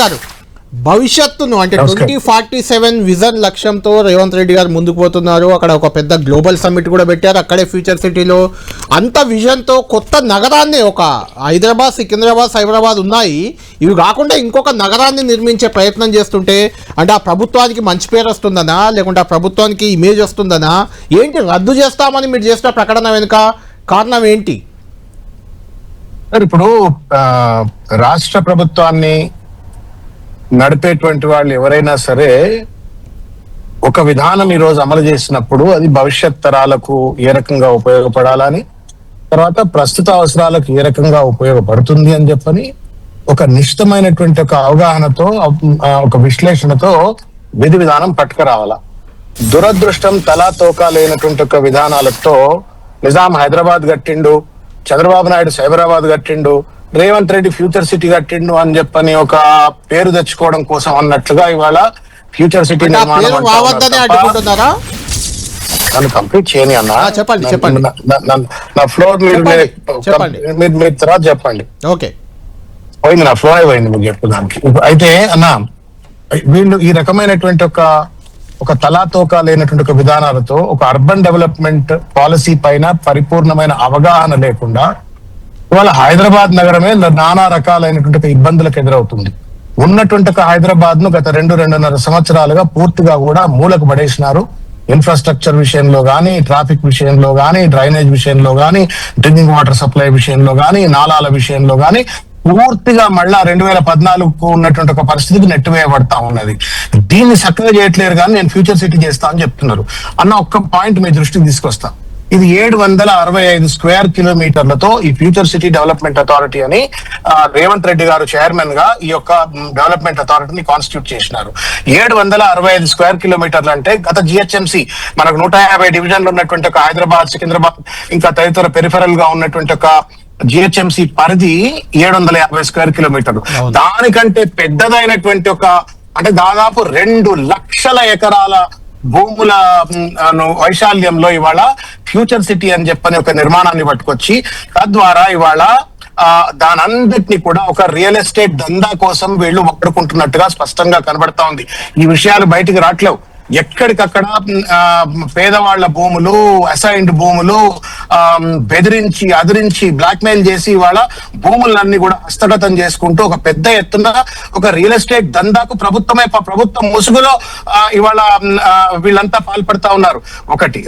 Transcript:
గారు భవిష్యత్తును అంటే 2047 విజన్ లక్ష్యంతో రేవంత్ రెడ్డి గారు ముందుకు పోతున్నారు. అక్కడ ఒక పెద్ద గ్లోబల్ సమ్మిట్ కూడా పెట్టారు. అక్కడే ఫ్యూచర్ సిటీలో అంత విజన్తో కొత్త నగరాన్ని ఒక హైదరాబాద్, సికింద్రాబాద్, సైబరాబాద్ ఉన్నాయి. ఇవి కాకుండా ఇంకొక నగరాన్ని నిర్మించే ప్రయత్నం చేస్తుంటే అంటే ఆ ప్రభుత్వానికి మంచి పేరు వస్తుందనా, లేకుంటే ఆ ప్రభుత్వానికి ఇమేజ్ వస్తుందనా, ఏంటి రద్దు చేస్తామని మీరు చేసిన ప్రకటన వెనుక కారణం ఏంటి? ఇప్పుడు రాష్ట్ర ప్రభుత్వాన్ని నడిపేటువంటి వాళ్ళు ఎవరైనా సరే ఒక విధానం ఈ రోజు అమలు చేసినప్పుడు అది భవిష్యత్ తరాలకు ఏ రకంగా ఉపయోగపడాలని, తర్వాత ప్రస్తుత అవసరాలకు ఏ రకంగా ఉపయోగపడుతుంది అని చెప్పని ఒక నిశ్చితమైనటువంటి ఒక అవగాహనతో ఒక విశ్లేషణతో విధి విధానం పట్టుకురావాల. దురదృష్టం తలా తోకా లేనటువంటి ఒక విధానాలతో నిజాం హైదరాబాద్ కట్టిండు, చంద్రబాబు నాయుడు సైబరాబాద్ కట్టిండు, రేవంత్ రెడ్డి ఫ్యూచర్ సిటీ కట్టిండు అని చెప్పని ఒక పేరు తెచ్చుకోవడం కోసం అన్నట్లుగా ఇవాళ ఫ్యూచర్ సిటీ నిర్మాణం కంప్లీట్ చేయని అన్న. చెప్పండి నా ఫ్లోర్ మీరు తర్వాత చెప్పండి. ఓకే పోయింది, నా ఫ్లో అయిపోయింది మీకు చెప్పడానికి. అయితే అన్న వీళ్ళు ఈ రకమైనటువంటి ఒక తలాతోకా లేనటువంటి ఒక విధానాలతో ఒక అర్బన్ డెవలప్మెంట్ పాలసీ పైన పరిపూర్ణమైన అవగాహన లేకుండా ఇవాళ హైదరాబాద్ నగరమే నానా రకాలైనటువంటి ఇబ్బందులకు ఎదురవుతుంది. ఉన్నటువంటి ఒక హైదరాబాద్ ను గత 2-2.5 సంవత్సరాలుగా పూర్తిగా కూడా మూలకు పడేసినారు. ఇన్ఫ్రాస్ట్రక్చర్ విషయంలో గానీ, ట్రాఫిక్ విషయంలో గానీ, డ్రైనేజ్ విషయంలో గానీ, డ్రింకింగ్ వాటర్ సప్లై విషయంలో గానీ, నాలాల విషయంలో గానీ పూర్తిగా మళ్ళా 2014కు ఉన్నటువంటి ఒక పరిస్థితికి నెట్టివేయబడతా ఉన్నది. దీన్ని చక్కగా చేయట్లేరు కానీ నేను ఫ్యూచర్ సిటీ చేస్తా అని చెప్తున్నారు. అన్న ఒక్క పాయింట్ మీ దృష్టికి తీసుకొస్తా. ఇది 765 స్క్వేర్ కిలోమీటర్లతో ఈ ఫ్యూచర్ సిటీ డెవలప్మెంట్ అథారిటీ అని రేవంత్ రెడ్డి గారు చైర్మన్ గా ఈ యొక్క డెవలప్మెంట్ అథారిటీని కాన్స్టిట్యూట్ చేసినారు. 765 స్క్వేర్ కిలోమీటర్లు అంటే గత జిహెచ్ఎంసీ మనకు 150 డివిజన్లు ఉన్నటువంటి ఒక హైదరాబాద్, సికింద్రాబాద్ ఇంకా తదితర పెరిఫెరల్ గా ఉన్నటువంటి ఒక జిహెచ్ఎంసీ పరిధి 750 స్క్వేర్ కిలోమీటర్లు. దానికంటే పెద్దదైనటువంటి అంటే దాదాపు 2 లక్షల ఎకరాల భూముల వైశాల్యంలో ఇవాళ ఫ్యూచర్ సిటీ అని చెప్పని ఒక నిర్మాణాన్ని పట్టుకొచ్చి తద్వారా ఇవాళ దానంతటినీ కూడా ఒక రియల్ ఎస్టేట్ దందా కోసం వీళ్ళు వాడుకుంటున్నట్టుగా స్పష్టంగా కనబడతా ఉంది. ఈ విషయాలు బయటికి రావట్లేవు. ఎక్కడికక్కడ పేదవాళ్ల భూములు, అసైన్డ్ భూములు బెదిరించి అదిరించి బ్లాక్మెయిల్ చేసి ఇవాళ భూములన్నీ కూడా హస్తగతం చేసుకుంటూ ఒక పెద్ద ఎత్తున ఒక రియల్ ఎస్టేట్ దందాకు ప్రభుత్వం ముసుగులో ఇవాళ వీళ్ళంతా పాల్పడతా ఉన్నారు. ఒకటి.